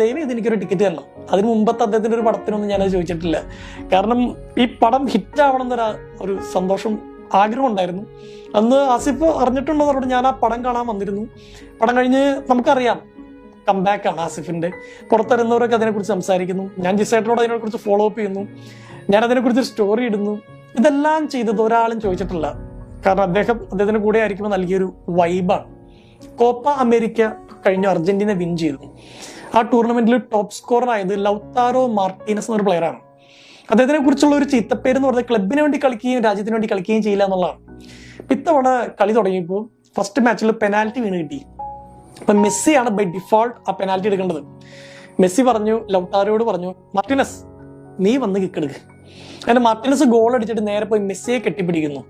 ദൈവം ഇതെനിക്കൊരു ടിക്കറ്റ് തരണം. അതിന് മുമ്പത്തെ അദ്ദേഹത്തിന്റെ ഒരു പടത്തിനൊന്നും ഞാനത് ചോദിച്ചിട്ടില്ല. കാരണം ഈ പടം ഹിറ്റ് ആവണം എന്നൊരു സന്തോഷം ആഗ്രഹം ഉണ്ടായിരുന്നു. അന്ന് ആസിഫ് അറിഞ്ഞിട്ടുണ്ടോ പറഞ്ഞിട്ട് ഞാൻ ആ പടം കാണാൻ വന്നിരുന്നു. പടം കഴിഞ്ഞ് നമുക്കറിയാം കംബാക്കാണ് ആസിഫിന്റെ. പുറത്തിരുന്നവരൊക്കെ അതിനെക്കുറിച്ച് സംസാരിക്കുന്നു. ഞാൻ ജിസേട്ടനോട് അതിനെക്കുറിച്ച് ഫോളോ അപ്പ് ചെയ്യുന്നു. ഞാൻ അതിനെക്കുറിച്ച് ഒരു സ്റ്റോറി ഇടുന്നു. ഇതെല്ലാം ചെയ്തത് ഒരാളും ചോദിച്ചിട്ടില്ല. കാരണം അദ്ദേഹത്തിന്റെ കൂടെ ആയിരിക്കുമ്പോൾ നൽകിയൊരു വൈബാണ്. കോപ്പ അമേരിക്ക കഴിഞ്ഞ അർജന്റീന വിൻ ചെയ്തു. ആ ടൂർണമെന്റിൽ ടോപ്പ് സ്കോറർ ആയത് ലൗതാരോ മാർട്ടീനസ് എന്നൊരു പ്ലെയറാണ്. അദ്ദേഹത്തിനെ കുറിച്ചുള്ള ഒരു ചീത്തപ്പേര് എന്ന് പറഞ്ഞാൽ ക്ലബിന് വേണ്ടി കളിക്കുകയും രാജ്യത്തിന് വേണ്ടി കളിക്കുകയും ചെയ്യില്ല എന്നുള്ളതാണ്. ഇത്തവണ കളി തുടങ്ങിയപ്പോൾ ഫസ്റ്റ് മാച്ചിൽ പെനാൽറ്റി വീണ് കിട്ടി. അപ്പൊ മെസ്സിയാണ് ബൈ ഡിഫോൾട്ട് ആ പെനാൽറ്റി എടുക്കേണ്ടത്. മെസ്സി പറഞ്ഞു, ലൗതാരോട് പറഞ്ഞു, മാർട്ടിനസ് നീ വന്ന് കിക്കെടുക്കുക. അങ്ങനെ മാർട്ടിനസ് ഗോൾ അടിച്ചിട്ട് നേരെ പോയി മെസ്സിയെ കെട്ടിപ്പിടിക്കുന്നു.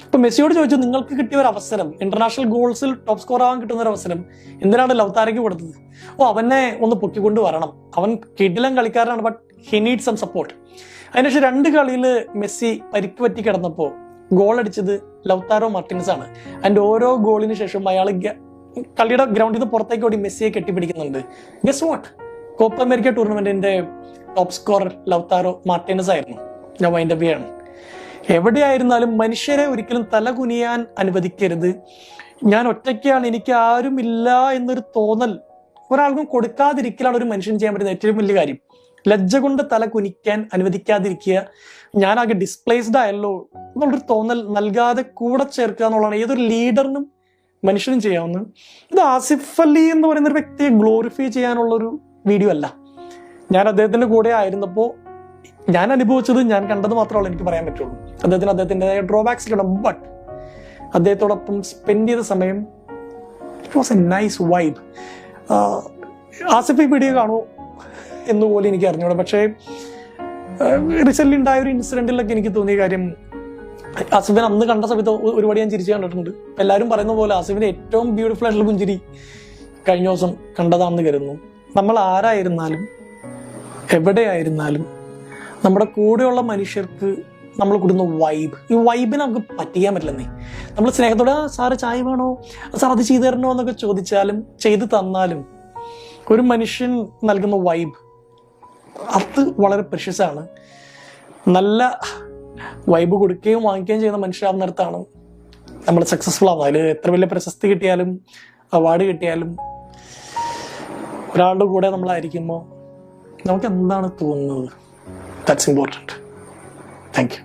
അപ്പൊ മെസ്സിയോട് ചോദിച്ചു, നിങ്ങൾക്ക് കിട്ടിയ ഒരു അവസരം, ഇന്റർനാഷണൽ ഗോൾസിൽ ടോപ്പ് സ്കോർ ആവാൻ കിട്ടുന്ന ഒരു അവസരം എന്തിനാണ് ലൗതാരയ്ക്ക് കൊടുത്തത്? അവനെ ഒന്ന് പൊക്കിക്കൊണ്ട് വരണം, അവൻ കിടിലൻ കളിക്കാരനാണ്, but he need some support. അതിനുശേഷം 2 കളിയിൽ മെസ്സി പരിക്ക് പറ്റി കിടന്നപ്പോൾ ഗോൾ അടിച്ചത് ലൗതാരോ മാർട്ടിനസ് ആണ്. അതിന്റെ ഓരോ ഗോളിന് ശേഷം അയാൾ കളിയുടെ ഗ്രൗണ്ടിൽ നിന്ന് പുറത്തേക്ക് ഓടി മെസ്സിയെ കെട്ടിപ്പിടിക്കുന്നുണ്ട്. Guess what? കോപ്പ അമേരിക്ക ടൂർണമെന്റിന്റെ ടോപ്പ് സ്കോറർ ലൗതാരോ മാർട്ടിനസ് ആയിരുന്നു. ഞാൻ വൈൻഡ് അപ്പ് ചെയ്യാണ്. എവിടെയായിരുന്നാലും മനുഷ്യരെ ഒരിക്കലും തല കുനിയാൻ അനുവദിക്കരുത്. ഞാൻ ഒറ്റയ്ക്കാണ്, എനിക്ക് ആരുമില്ല എന്നൊരു തോന്നൽ ഒരാൾക്കും കൊടുക്കാതിരിക്കലാണ് ഒരു മനുഷ്യൻ ചെയ്യാൻ പറ്റുന്ന ഏറ്റവും വലിയ കാര്യം. ലജ്ജ കൊണ്ട് തല കുനിക്കാൻ അനുവദിക്കാതിരിക്കുക. ഞാനാകെ ഡിസ്പ്ലേസ്ഡ് ആയല്ലോ എന്നുള്ളൊരു തോന്നൽ നൽകാതെ കൂടെ ചേർക്കുക എന്നുള്ളതാണ് ഏതൊരു ലീഡറിനും മനുഷ്യനും ചെയ്യാവുന്നത്. ഇത് ആസിഫ് അലി എന്ന് പറയുന്ന ഒരു വ്യക്തിയെ ഗ്ലോറിഫൈ ചെയ്യാനുള്ളൊരു വീഡിയോ അല്ല. ഞാൻ അദ്ദേഹത്തിന്റെ കൂടെ ആയിരുന്നപ്പോൾ ഞാൻ അനുഭവിച്ചത്, ഞാൻ കണ്ടത് മാത്രമല്ല എനിക്ക് പറയാൻ പറ്റുള്ളൂ. അദ്ദേഹത്തിൻ്റെതായ ഡ്രോബാക്സ് ഉണ്ട്. ബട്ട് അദ്ദേഹത്തോടൊപ്പം സ്പെൻഡ് ചെയ്ത സമയം it was A nice vibe. Asif ഈ വീഡിയോ കാണുമോ എന്നുപോലെ എനിക്ക് അറിഞ്ഞൂടാ. പക്ഷേ റീസെന്റ് ഉണ്ടായ ഒരു ഇൻസിഡന്റിലൊക്കെ എനിക്ക് തോന്നിയ കാര്യം, ആസിഫിനെ അന്ന് കണ്ട സമയത്ത് ഒരുപാട് ഞാൻ ചിരിച്ചു കണ്ടിട്ടുണ്ട്. എല്ലാവരും പറയുന്ന പോലെ ആസിഫിന്റെ ഏറ്റവും ബ്യൂട്ടിഫുൾ ആയിട്ടുള്ള പുഞ്ചിരി കഴിഞ്ഞ ദിവസം കണ്ടതാണെന്ന് കരുതുന്നു. നമ്മൾ ആരായിരുന്നാലും എവിടെയായിരുന്നാലും നമ്മുടെ കൂടെയുള്ള മനുഷ്യർക്ക് നമ്മൾ കൊടുക്കുന്ന വൈബ്, ഈ വൈബിന് നമുക്ക് പറ്റിക്കാൻ പറ്റില്ലെന്നേ. നമ്മൾ സ്നേഹത്തോടെ സാറ് ചായ വേണോ, സാർ അത് ചെയ്തു തരണോ എന്നൊക്കെ ചോദിച്ചാലും ചെയ്തു തന്നാലും ഒരു മനുഷ്യൻ നൽകുന്ന വൈബ് അത് വളരെ പ്രഷ്യസ് ആണ്. നല്ല വൈബ് കൊടുക്കുകയും വാങ്ങിക്കുകയും ചെയ്യുന്ന മനുഷ്യരാകുന്നിടത്താണ് നമ്മൾ സക്സസ്ഫുൾ ആവുന്നത്. അതിൽ എത്ര വലിയ പ്രശസ്തി കിട്ടിയാലും അവാർഡ് കിട്ടിയാലും ഒരാളുടെ കൂടെ നമ്മളായിരിക്കുമ്പോൾ നമുക്ക് എന്താണ് തോന്നുന്നത്? That's important. Thank you.